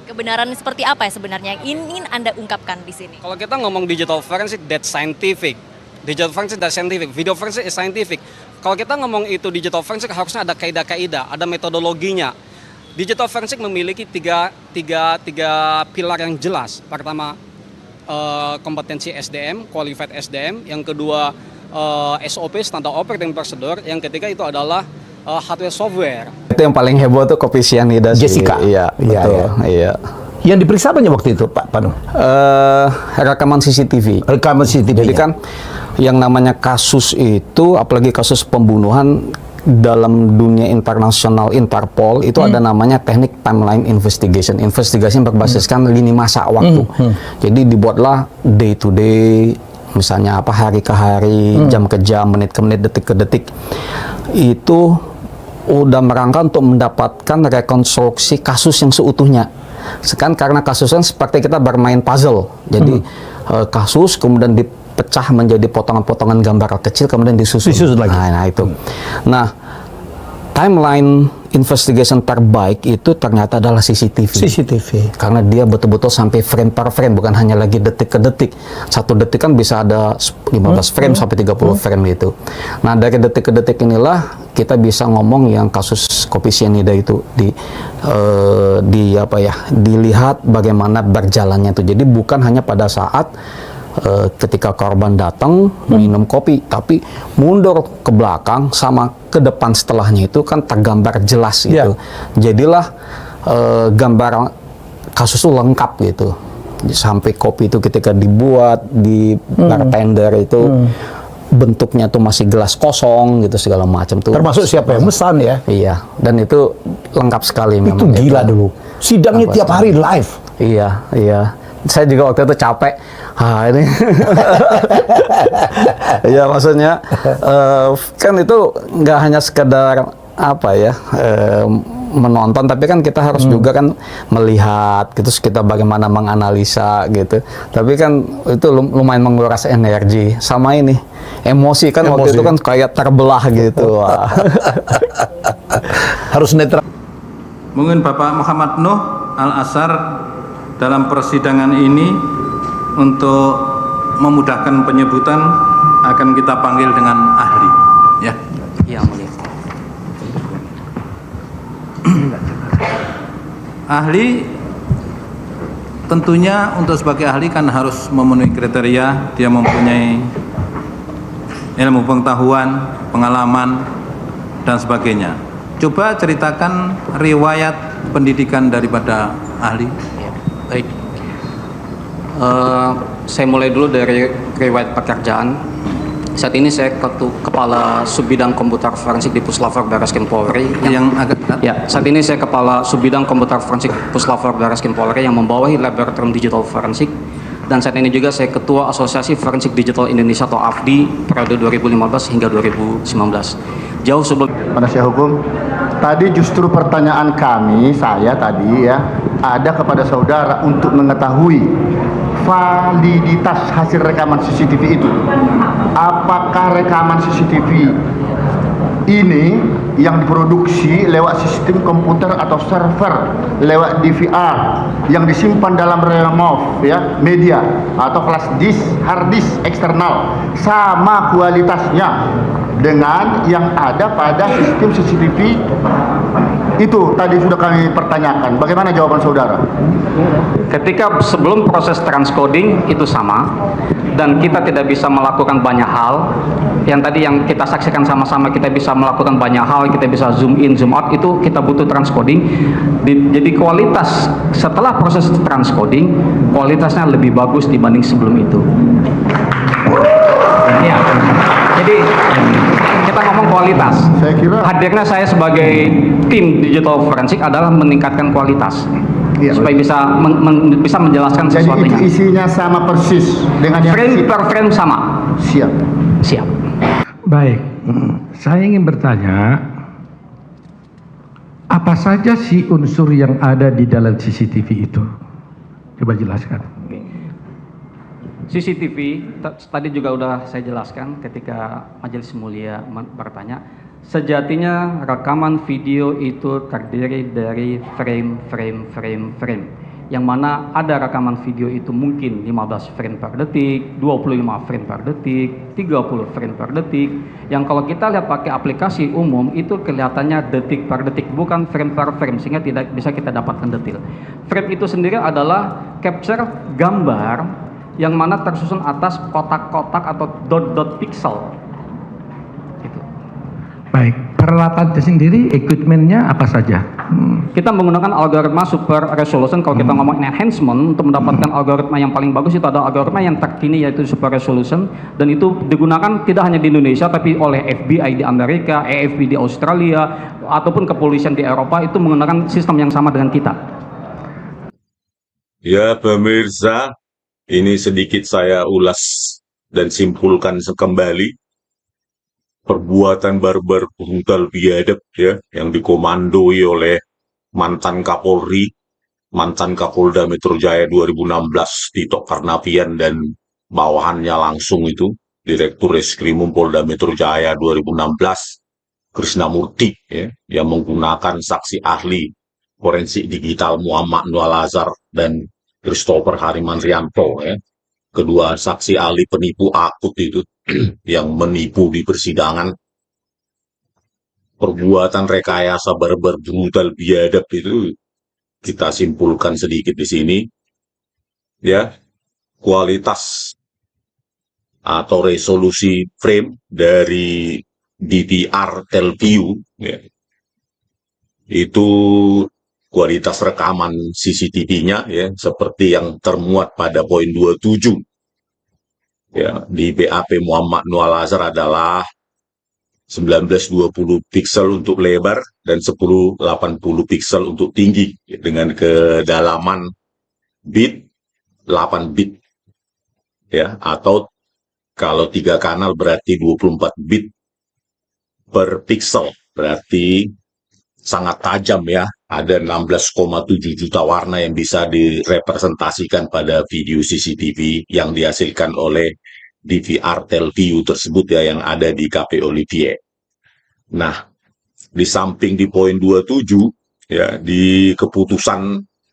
Kebenaran seperti apa ya sebenarnya yang ingin Anda ungkapkan di sini? Kalau kita ngomong digital forensic, that's scientific. Digital forensic that's scientific. Video forensic is scientific. Kalau kita ngomong itu digital forensic, harusnya ada kaidah-kaidah, ada metodologinya. Digital forensic memiliki tiga pilar yang jelas. Pertama, kompetensi SDM, qualified SDM. Yang kedua, SOP, standar operating procedure. Yang ketiga itu adalah hardware software. Itu yang paling heboh tuh kopi cyanida Jessica. Iya, betul. Iya. Yang diperiksa banyak waktu itu, Pak Panu? Rekaman CCTV. Rekaman CCTV. Jadi kan yang namanya kasus itu, apalagi kasus pembunuhan dalam dunia internasional Interpol itu ada namanya teknik timeline investigation. Investigasi yang berbasiskan lini masa waktu. Jadi dibuatlah day to day misalnya apa hari ke hari, jam ke jam, menit ke menit, detik ke detik, itu udah merangka untuk mendapatkan rekonstruksi kasus yang seutuhnya. Sekarang karena kasusnya seperti kita bermain puzzle, jadi kasus kemudian dipecah menjadi potongan-potongan gambar kecil, kemudian disusun lagi. Nah itu. Nah, timeline investigation terbaik itu ternyata adalah CCTV. Karena dia betul-betul sampai frame per frame, bukan hanya lagi detik ke detik. Satu detik kan bisa ada 15 frame sampai 30 frame gitu. Nah, dari detik ke detik inilah kita bisa ngomong yang kasus kopi sianida itu dilihat bagaimana berjalannya itu. Jadi bukan hanya pada saat ketika korban datang minum kopi, tapi mundur ke belakang sama ke depan setelahnya itu kan tergambar jelas gitu. Jadilah gambar kasus itu lengkap gitu. Sampai kopi itu ketika dibuat di bartender itu bentuknya tuh masih gelas kosong gitu segala macam tuh. Termasuk siapa yang mesan ya? Iya, dan itu lengkap sekali Itu memang. gila dulu. Sidangnya tiap hari live. Iya. Saya juga waktu itu capek. Ini. Ya maksudnya kan itu nggak hanya sekedar apa ya menonton, tapi kan kita harus juga kan melihat gitu, kita bagaimana menganalisa gitu. Tapi kan itu lumayan menguras energi sama ini emosi kan waktu itu kan kayak terbelah gitu. Wah. Harus netral. Mungkin Bapak Muhammad Nuh Al-Azhar dalam persidangan ini untuk memudahkan penyebutan akan kita panggil dengan ahli, ya. Iya, mulia. Ahli tentunya untuk sebagai ahli kan harus memenuhi kriteria, dia mempunyai ilmu pengetahuan, pengalaman dan sebagainya. Coba ceritakan riwayat pendidikan daripada ahli. Baik, saya mulai dulu dari riwayat pekerjaan. Saat ini saya Kepala Subbidang Komputer Forensik di Puslapfor Barreskrim Polri. Saat ini saya Kepala Subbidang Komputer Forensik Puslapfor Barreskrim Polri yang membawahi Laboratorium Digital Forensik. Dan saat ini juga saya Ketua Asosiasi Forensik Digital Indonesia atau AFDI periode 2015 hingga 2019. Jauh sebelum Penasihat hukum, tadi justru pertanyaan saya tadi ya, ada kepada saudara untuk mengetahui validitas hasil rekaman CCTV itu. Apakah rekaman CCTV ini yang diproduksi lewat sistem komputer atau server, lewat DVR yang disimpan dalam remove ya, media atau flash disk, hard disk eksternal, sama kualitasnya dengan yang ada pada sistem CCTV itu tadi sudah kami pertanyakan. Bagaimana jawaban saudara? ketika sebelum proses transcoding itu sama, dan kita tidak bisa melakukan banyak hal yang tadi yang kita saksikan sama-sama, kita bisa melakukan banyak hal, kita bisa zoom in zoom out, itu kita butuh transcoding. Jadi kualitas setelah proses transcoding kualitasnya lebih bagus dibanding sebelum itu ya. Jadi kita ngomong kualitas, Saya kira hadirnya saya sebagai tim digital forensik adalah meningkatkan kualitas. Iya, supaya bisa bisa menjelaskan jadi sesuatunya. isinya sama persis dengan yang Frame per frame sama. siap. Baik, saya ingin bertanya, apa saja sih unsur yang ada di dalam CCTV itu? Coba jelaskan. CCTV tadi juga udah saya jelaskan ketika Majelis Mulia bertanya, sejatinya rekaman video itu terdiri dari frame, yang mana ada rekaman video itu mungkin 15 frame per detik, 25 frame per detik, 30 frame per detik, yang kalau kita lihat pakai aplikasi umum itu kelihatannya detik per detik, bukan frame per frame, sehingga tidak bisa kita dapatkan detail. Frame itu sendiri adalah capture gambar yang mana tersusun atas kotak-kotak atau dot-dot pixel. Gitu. Baik, peralatannya sendiri, equipmentnya apa saja? Kita menggunakan algoritma super resolution. Kalau kita ngomong enhancement, untuk mendapatkan algoritma yang paling bagus itu ada algoritma yang terkini, yaitu super resolution, dan itu digunakan tidak hanya di Indonesia tapi oleh FBI di Amerika, AFP di Australia, ataupun kepolisian di Eropa itu menggunakan sistem yang sama dengan kita. Ya pemirsa, ini sedikit saya ulas dan simpulkan kembali perbuatan barbar brutal biadab ya yang dikomandoi oleh mantan Kapolri, mantan Kapolda Metro Jaya 2016 Tito Karnavian dan bawahannya langsung itu Direktur Reskrimum Polda Metro Jaya 2016 Krisnamurti ya, yang menggunakan saksi ahli forensik digital Muhammad Nual Azhar dan Christopher Harimanrianto ya. Kedua saksi ahli penipu akut itu yang menipu di persidangan, perbuatan rekayasa barbar brutal biadab itu kita simpulkan sedikit di sini ya. Kualitas atau resolusi frame dari DVR Telview ya, itu kualitas rekaman CCTV-nya ya seperti yang termuat pada poin 27 ya di BAP Muhammad Nual Azhar adalah 1920 piksel untuk lebar dan 1080 piksel untuk tinggi dengan kedalaman bit 8 bit ya, atau kalau 3 kanal berarti 24 bit per piksel, berarti sangat tajam ya. Ada 16,7 juta warna yang bisa direpresentasikan pada video CCTV yang dihasilkan oleh DVR Telview tersebut ya yang ada di KP Olivier. Nah, di samping di poin 27 ya di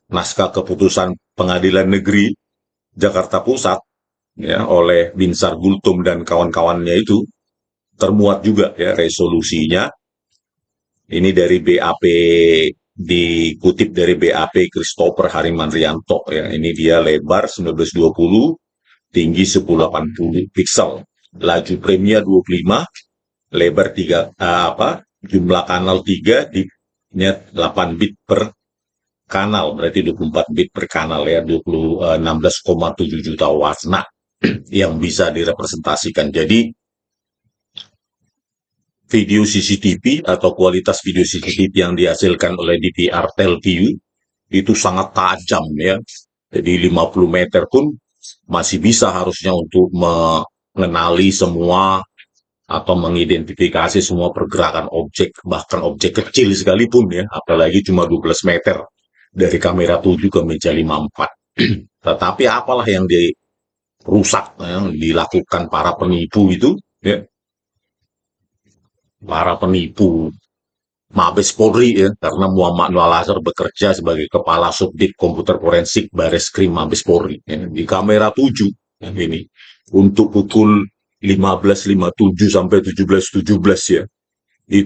naskah keputusan Pengadilan Negeri Jakarta Pusat ya oleh Binsar Gultom dan kawan-kawannya itu termuat juga ya resolusinya. Ini dari BAP, dikutip dari BAP Christopher Harimanrianto ya. Ini dia lebar 1920, tinggi 1080 piksel, laju premnya 25, lebar 3 jumlah kanal 3 di 8 bit per kanal, berarti 24 bit per kanal ya, 16,7 juta warna yang bisa direpresentasikan. Jadi video CCTV atau kualitas video CCTV yang dihasilkan oleh DVR Telview itu sangat tajam ya. Jadi 50 meter pun masih bisa harusnya untuk mengenali semua atau mengidentifikasi semua pergerakan objek, bahkan objek kecil sekalipun ya, apalagi cuma 12 meter dari kamera 7 ke meja 54. Tetapi apalah yang dirusak, yang dilakukan para penipu itu ya. Para penipu Mabes Polri ya, karena Muhammad Nual Azhar bekerja sebagai Kepala Subdit Komputer Forensik Bareskrim Mabes Polri ya, di kamera 7 ya, ini untuk pukul 15.57 sampai 17.17 ya.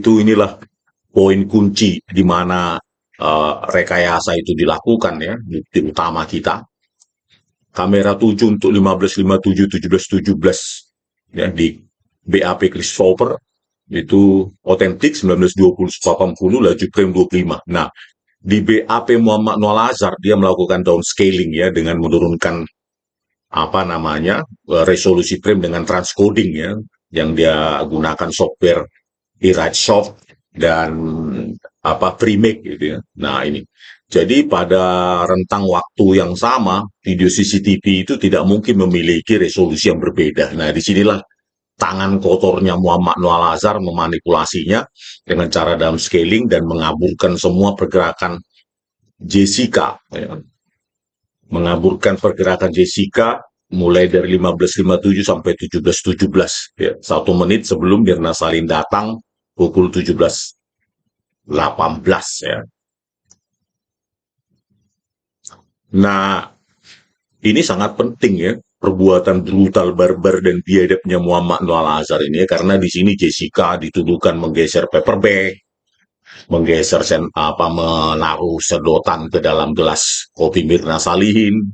Inilah poin kunci di mana rekayasa itu dilakukan ya, bukti utama kita. Kamera 7 untuk 15.57 17.17 ya di BAP Christopher itu otentik 1920-80, laju frame 25. Nah, di BAP Muhammad Nual Azhar dia melakukan downscaling ya dengan menurunkan resolusi frame dengan transcoding ya yang dia gunakan software iRightSoft dan FreeMake gitu ya. Nah, ini. Jadi pada rentang waktu yang sama, video CCTV itu tidak mungkin memiliki resolusi yang berbeda. Nah, disinilah tangan kotornya Muhammad Nual Azhar memanipulasinya dengan cara downscaling dan mengaburkan semua pergerakan Jessica. Ya. Mengaburkan pergerakan Jessica mulai dari 15.57 sampai 17.17. Ya. 1 menit sebelum Mirna Salihin datang pukul 17.18 ya. Nah, ini sangat penting ya. Perbuatan brutal, barbar, dan biadabnya Muhammad Nual Azhar ini ya, karena di sini Jessica dituduhkan menggeser paper bag, menggeser menaruh sedotan ke dalam gelas kopi Mirna Salihin,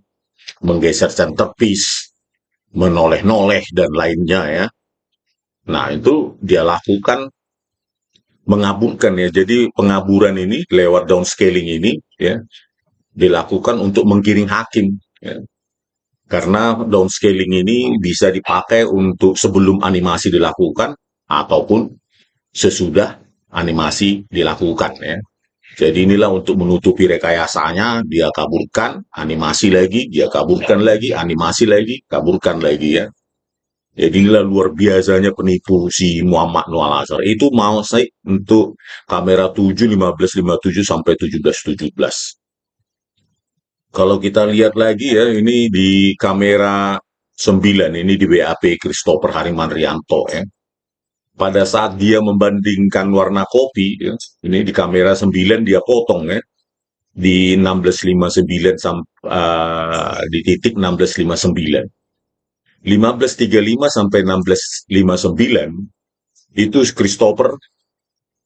menggeser centerpiece, menoleh-noleh dan lainnya ya. Nah, itu dia lakukan mengaburkan ya. Jadi pengaburan ini lewat downscaling ini ya dilakukan untuk menggiring hakim ya. Karena downscaling ini bisa dipakai untuk sebelum animasi dilakukan ataupun sesudah animasi dilakukan ya. Jadi inilah untuk menutupi rekayasanya, dia kaburkan, animasi lagi, dia kaburkan lagi, animasi lagi, kaburkan lagi ya. Jadi inilah luar biasanya penipu si Muhammad Noor Al-Azhar. Itu mau saya untuk kamera 7, 15, 57 sampai 17, 17. Kalau kita lihat lagi ya, ini di kamera 9, ini di WAP Christopher Harimanrianto ya. Pada saat dia membandingkan warna kopi, ya, ini di kamera 9 dia potong ya, di 1659 di titik 1659. 1535 sampai 1659 itu Christopher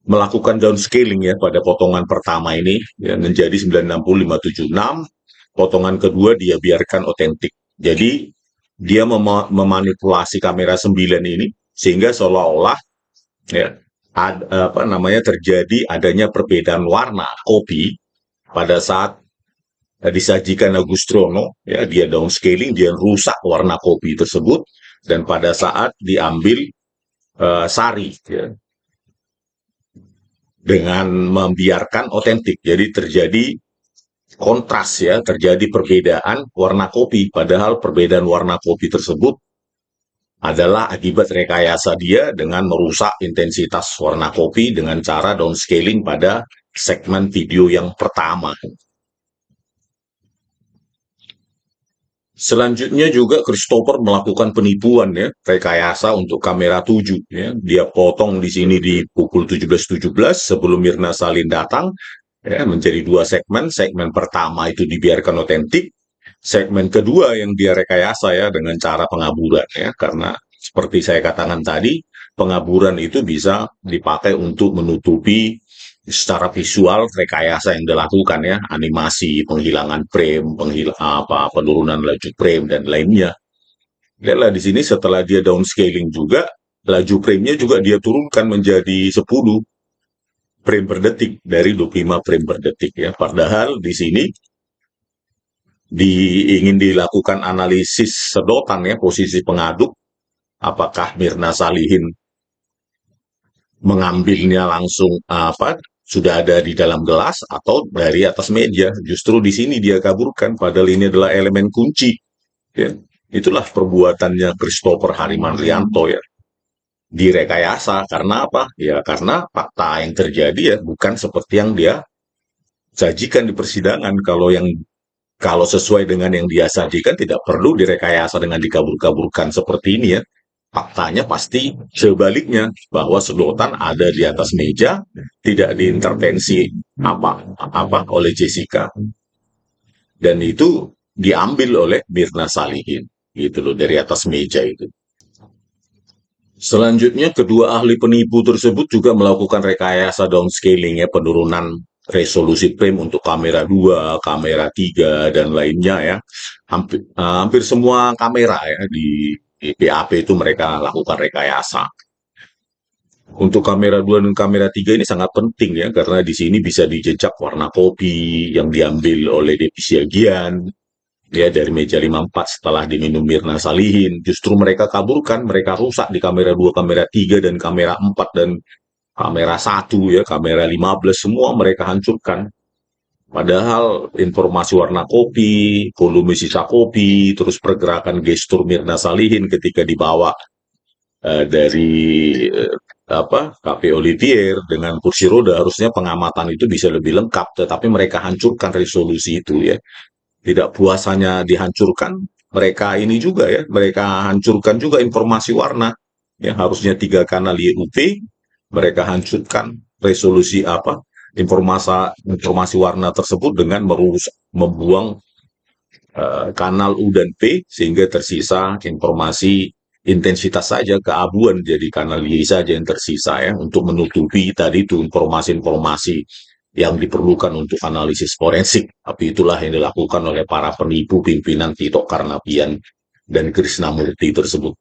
melakukan downscaling ya pada potongan pertama ini ya, menjadi 960 576. Potongan kedua dia biarkan otentik. Jadi dia memanipulasi kamera 9 ini sehingga seolah-olah ya terjadi adanya perbedaan warna kopi pada saat disajikan Agustrono, ya dia downscaling, dia rusak warna kopi tersebut, dan pada saat diambil sari, ya, dengan membiarkan otentik, jadi terjadi kontras ya, terjadi perbedaan warna kopi, padahal perbedaan warna kopi tersebut adalah akibat rekayasa dia dengan merusak intensitas warna kopi dengan cara downscaling pada segmen video yang pertama. Selanjutnya juga Christopher melakukan penipuan ya, rekayasa untuk kamera 7 ya. Dia potong di sini di pukul 17.17 sebelum Mirna Salihin datang ya, menjadi dua segmen. Segmen pertama itu dibiarkan otentik, segmen kedua yang dia rekayasa ya dengan cara pengaburan ya, karena seperti saya katakan tadi, pengaburan itu bisa dipakai untuk menutupi secara visual rekayasa yang dilakukan ya, animasi, penghilangan frame, penurunan laju frame dan lainnya. Lihatlah di sini setelah dia downscaling juga, laju frame-nya juga dia turunkan menjadi 10 frame per detik dari 25 frame per detik ya. Padahal di sini ingin dilakukan analisis sedotan ya, posisi pengaduk, apakah Mirna Salihin mengambilnya langsung sudah ada di dalam gelas atau dari atas meja. Justru di sini dia kaburkan, padahal ini adalah elemen kunci. Ya. Itulah perbuatannya Christopher Harimanrianto ya. Direkayasa karena apa? Ya karena fakta yang terjadi ya bukan seperti yang dia sajikan di persidangan. Kalau sesuai dengan yang dia sajikan tidak perlu direkayasa dengan dikabur-kaburkan seperti ini ya. Faktanya pasti sebaliknya, bahwa sedotan ada di atas meja, tidak diintervensi apa oleh Jessica, dan itu diambil oleh Mirna Salihin, gitu loh, dari atas meja itu. Selanjutnya kedua ahli penipu tersebut juga melakukan rekayasa downscaling ya, penurunan resolusi frame untuk kamera 2, kamera 3 dan lainnya ya. Hampir semua kamera ya di PAP itu mereka lakukan rekayasa. Untuk kamera 2 dan kamera 3 ini sangat penting ya, karena di sini bisa dijejak warna kopi yang diambil oleh Depi Siagian ya dari meja 54 setelah diminum Mirna Salihin. Justru mereka kaburkan, mereka rusak di kamera 2, kamera 3 dan kamera 4 dan kamera 1 ya, kamera 15 semua mereka hancurkan. Padahal informasi warna kopi, volume sisa kopi, terus pergerakan gestur Mirna Salihin ketika dibawa dari Cafe Olivier dengan kursi roda, harusnya pengamatan itu bisa lebih lengkap, tetapi mereka hancurkan resolusi itu ya. Tidak puas hanya dihancurkan, mereka ini juga ya, mereka hancurkan juga informasi warna. Ya, harusnya 3 kanal YUV, mereka hancurkan resolusi informasi warna tersebut dengan membuang kanal U dan P sehingga tersisa informasi intensitas saja, keabuan, jadi kanal Y saja yang tersisa ya untuk menutupi tadi itu informasi-informasi yang diperlukan untuk analisis forensik. Tapi itulah yang dilakukan oleh para penipu pimpinan Tito Karnavian dan Krisnamurti tersebut.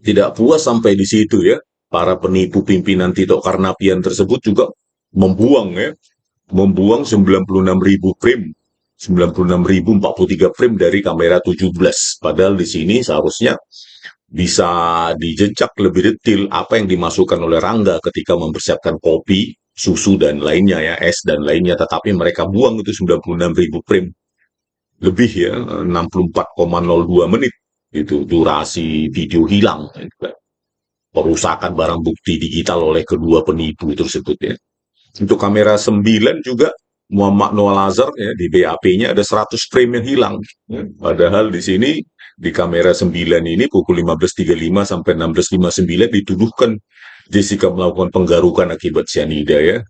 Tidak puas sampai di situ ya, para penipu pimpinan Tito Karnavian tersebut juga membuang 96.000 frame, 96.043 frame dari kamera 17. Padahal di sini seharusnya bisa dijejak lebih detail apa yang dimasukkan oleh Rangga ketika mempersiapkan kopi, susu dan lainnya ya, es dan lainnya, tetapi mereka buang itu 96.000 frame. Lebih ya, 64,02 menit. Itu durasi video hilang, perusakan barang bukti digital oleh kedua penipu tersebut ya. Untuk kamera 9 juga Muhammad Noah Lazar ya, di BAP-nya ada 100 frame yang hilang. Ya. Padahal di sini di kamera 9 ini pukul 15.35 sampai 16.59 dituduhkan Jessica melakukan penggarukan akibat cyanida ya.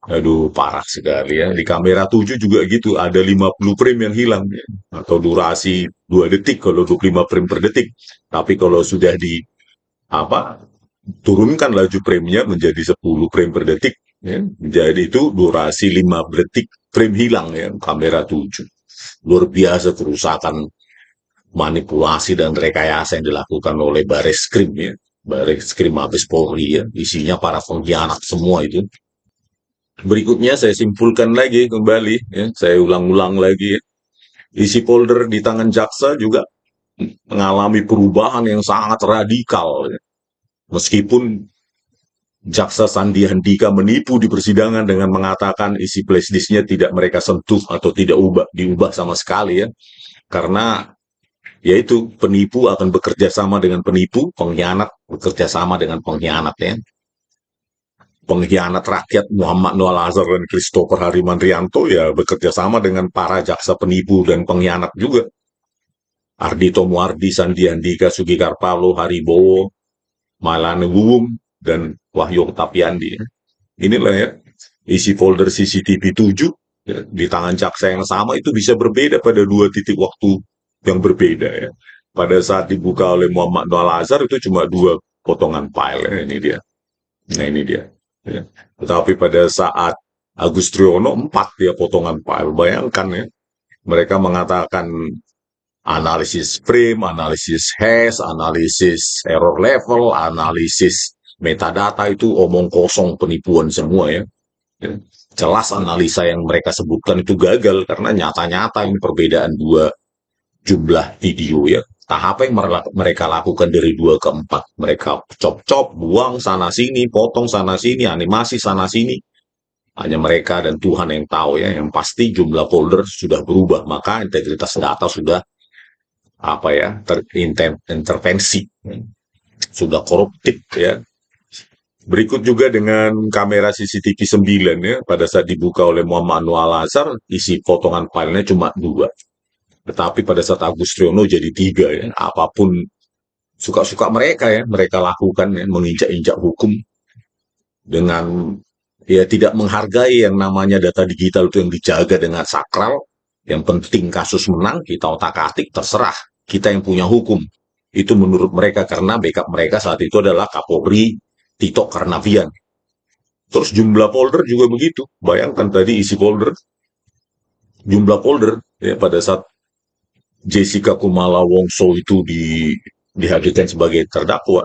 Aduh, parah sekali ya. Di kamera 7 juga gitu, ada 50 frame yang hilang ya. Atau durasi 2 detik kalau 25 frame per detik. Tapi kalau sudah di turunkan laju frame-nya menjadi 10 frame per detik ya. Jadi itu durasi 5 detik frame hilang ya, kamera 7. Luar biasa kerusakan, manipulasi dan rekayasa yang dilakukan oleh Bareskrim ya. Bareskrim Mabes Polri ya, isinya para pengkhianat semua itu. Berikutnya saya simpulkan lagi kembali ya, saya ulang-ulang lagi ya. Isi folder di tangan jaksa juga mengalami perubahan yang sangat radikal ya. Meskipun jaksa Sandi Handika menipu di persidangan dengan mengatakan isi flash disk-nya tidak mereka sentuh atau tidak diubah sama sekali ya. Karena yaitu penipu akan bekerja sama dengan penipu, pengkhianat bekerja sama dengan pengkhianat ya. Pengkhianat rakyat Muhammad Noah Lazar dan Christopher Harimandrianto ya bekerja sama dengan para jaksa penipu dan pengkhianat juga. Ardhito Muardi, Sandi Handika, Sugi Karpalo, Haribowo, Malane Wuwum, dan Wahyu Tapiandi. Inilah ya, isi folder CCTV 7 ya, di tangan jaksa yang sama itu bisa berbeda pada 2 titik waktu yang berbeda ya. Pada saat dibuka oleh Muhammad Noah Lazar itu cuma 2 potongan file ya, ini dia. Nah ini dia. Ya. Tetapi pada saat Agus Triyono 4 dia potongan file. Bayangkan ya, mereka mengatakan analisis frame, analisis hash, analisis error level, analisis metadata itu omong kosong penipuan semua ya. Jelas analisa yang mereka sebutkan itu gagal karena nyata-nyata ini perbedaan 2 jumlah video ya. Tahap yang mereka lakukan dari 2 ke 4. Mereka cop-cop, buang sana-sini, potong sana-sini, animasi sana-sini. Hanya mereka dan Tuhan yang tahu ya. Yang pasti jumlah folder sudah berubah. Maka integritas data sudah terintervensi. Sudah koruptif ya. Berikut juga dengan kamera CCTV 9 ya. Pada saat dibuka oleh Muhammad Noah Lazar, isi potongan filenya cuma 2. Tetapi pada saat Agus Triyono jadi 3 ya. Apapun suka-suka mereka ya, mereka lakukan ya, menginjak-injak hukum dengan ya tidak menghargai yang namanya data digital itu yang dijaga dengan sakral. Yang penting kasus menang, kita otak-atik terserah. Kita yang punya hukum. Itu menurut mereka karena backup mereka saat itu adalah Kapolri Tito Karnavian. Terus jumlah folder juga begitu. Bayangkan tadi isi folder. Jumlah folder ya pada saat Jessica Kumala Wongso itu dihadirkan sebagai terdakwa.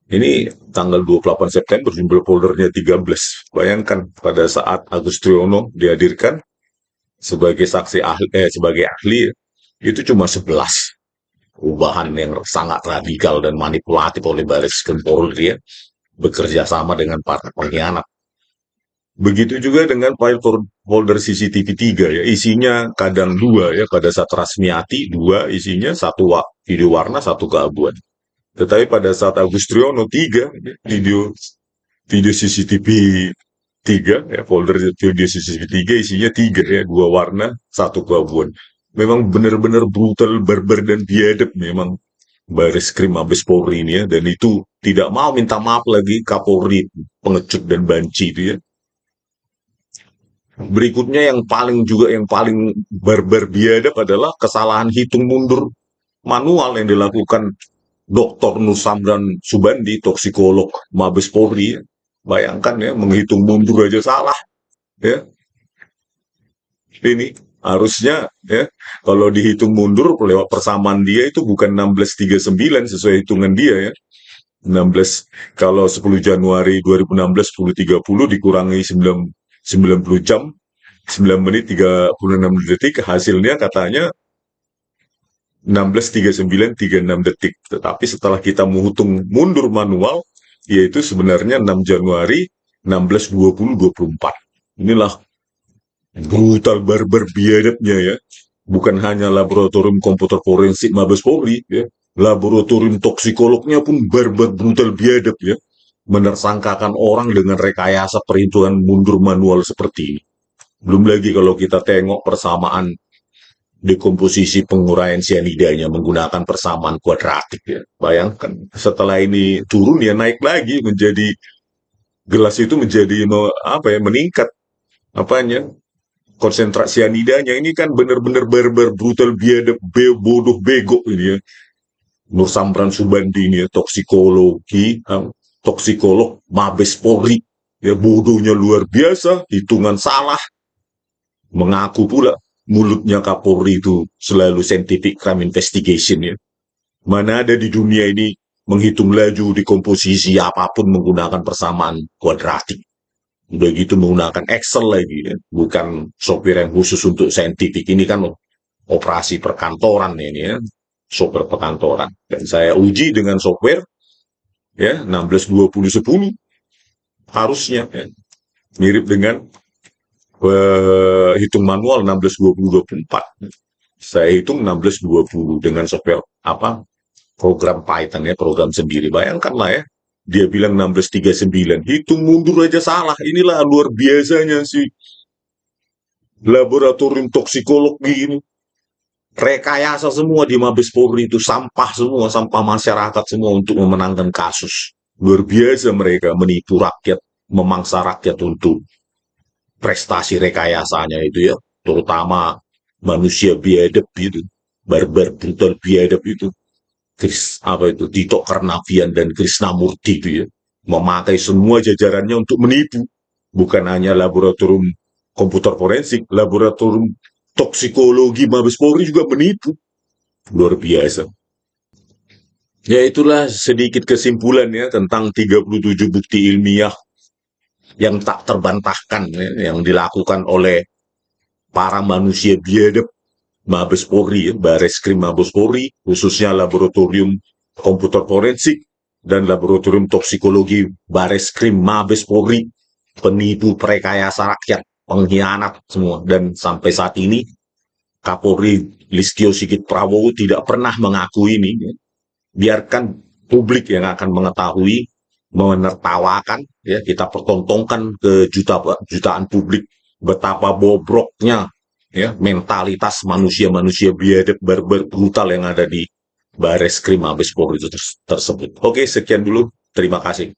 Ini tanggal 28 September jumlah foldernya 13. Bayangkan pada saat Agus Triyono dihadirkan sebagai saksi ahli, sebagai ahli itu cuma 11. Perubahan yang sangat radikal dan manipulatif oleh Bareskrim Polri ya, bekerja sama dengan para pengkhianat. Begitu juga dengan file folder CCTV 3 ya, isinya kadang 2 ya, pada saat Rasmiati 2 isinya, 1 video warna, 1 keabuan. Tetapi pada saat Agus Triyono 3 video CCTV 3 ya, folder video CCTV 3 isinya 3 ya, 2 warna, 1 keabuan. Memang benar-benar brutal, barbar dan biadab memang Bareskrim Mabes Polri ini ya, dan itu tidak mau minta maaf lagi Kapolri pengecut dan banci itu ya. Berikutnya yang paling barbar biadab adalah kesalahan hitung mundur manual yang dilakukan Dr. Nursamran Subandi, toksikolog Mabes Polri. Bayangkan ya, menghitung mundur aja salah. Ya. Ini harusnya ya, kalau dihitung mundur lewat persamaan dia itu bukan 16.39 sesuai hitungan dia ya. 16 kalau 10 Januari 2016 10.30 dikurangi 90 jam, 9 menit 36 detik, hasilnya katanya 16.3936 detik. Tetapi setelah kita menghitung mundur manual, yaitu sebenarnya 6 Januari 16.20.24. Inilah brutal barbar biadabnya ya. Bukan hanya laboratorium komputer forensik Mabes Polri, ya, laboratorium toksikolognya pun barbar brutal biadab, ya, menersangkakan orang dengan rekayasa perhitungan mundur manual seperti ini. Belum lagi kalau kita tengok persamaan dekomposisi penguraian sianidanya menggunakan persamaan kuadratik, ya. Bayangkan setelah ini turun ya naik lagi menjadi gelas itu menjadi meningkat apanya konsentrasi sianidanya. Ini kan benar-benar barbar brutal biadab bodoh bego ini, ya. Nur Samran Subandi ini, ya, toksikolog Mabes Polri, ya, bodohnya luar biasa, hitungan salah, mengaku pula mulutnya Kapolri itu selalu scientific crime investigation, ya. Mana ada di dunia ini menghitung laju di komposisi apapun menggunakan persamaan kuadratik. Udah gitu menggunakan Excel lagi, ya. Bukan software yang khusus untuk saintifik. Ini kan operasi perkantoran ini, ya. Software perkantoran. Dan saya uji dengan software, ya, 16-20-10 harusnya, ya, mirip dengan hitung manual 16-20-24. Saya hitung 16-20 dengan software program Python, ya, program sendiri. Bayangkanlah, ya, dia bilang 16-39, hitung mundur aja salah. Inilah luar biasanya sih laboratorium toksikologi ini. Rekayasa semua di Mabes Polri itu, sampah semua, sampah masyarakat semua untuk memenangkan kasus. Luar biasa mereka menipu rakyat, memangsa rakyat untuk prestasi rekayasanya itu, ya, terutama manusia biadab itu, barbar brutal biadab itu, Tito Karnavian dan Krisnamurti itu, ya, memakai semua jajarannya untuk menipu. Bukan hanya laboratorium komputer forensik, laboratorium toksikologi Mabes Polri juga menipu. Luar biasa. Ya, itulah sedikit kesimpulan, ya, tentang 37 bukti ilmiah yang tak terbantahkan, ya, yang dilakukan oleh para manusia biadab Mabes Polri, ya, Bareskrim Mabes Polri, khususnya laboratorium komputer forensik dan laboratorium toksikologi Bareskrim Mabes Polri, penipu perekayasa rakyat, pengkhianat semua. Dan sampai saat ini Kapolri Listio Sigit Prabowo tidak pernah mengaku ini, ya. Biarkan publik yang akan mengetahui, menertawakan, ya, kita pertontonkan ke jutaan publik betapa bobroknya, ya, mentalitas manusia-manusia biadab barbar brutal yang ada di Bareskrim Mabes Polri itu tersebut. Oke, sekian dulu. Terima kasih.